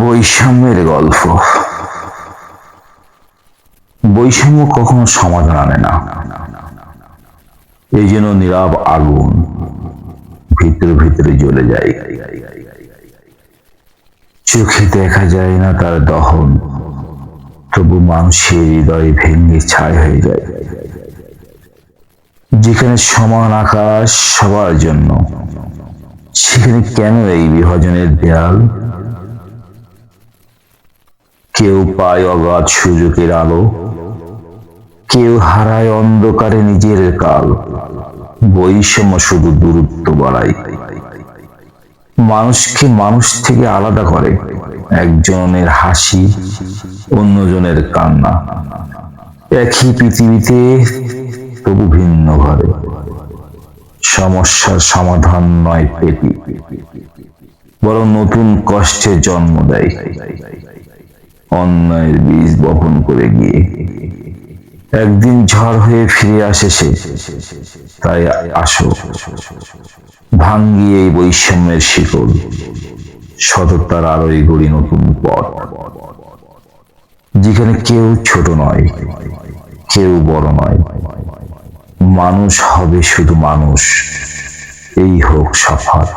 বৈষম্যের গল্প। বৈষম্য কখনো সমাধান আনে না, এই যেন নীরব আগুন ভিতরে ভিতরে জ্বলে যায়, চোখে দেখা যায় না তার দহন, তবু মানুষের হৃদয় ভেঙে ছাই হয়ে যায়। যেখানে সমান আকাশ সবার জন্য, সেখানে কেন এই বিভাজনের দেয়াল? কেউ পায় অগাধ সুযোগের আলো, কেউ হারায় অন্ধকারে নিজের কাল। বৈষম্য শুধু দূরত্ব বাড়ায়, মানুষকে মানুষ থেকে আলাদা করে। একজনের হাসি, অন্যজনের কান্না, একই পৃথিবীতে তবু ভিন্ন ঘরে। সমস্যার সমাধান নয় পেটি, বরং নতুন কষ্টের জন্ম দেয়, অন্যায়ের বীজ বপন করে গিয়ে। একদিন ঝড় হয়ে ফিরে আসে সে, তাই আসো, ভাঙ্গিয়ে এই বৈষম্যের শিকল, সততার আলোয় গড়ি নতুন পথ, যেখানে কেউ ছোট নয়, কেউ বড় নয়, মানুষ হবে শুধু মানুষ। এই হোক শপথ।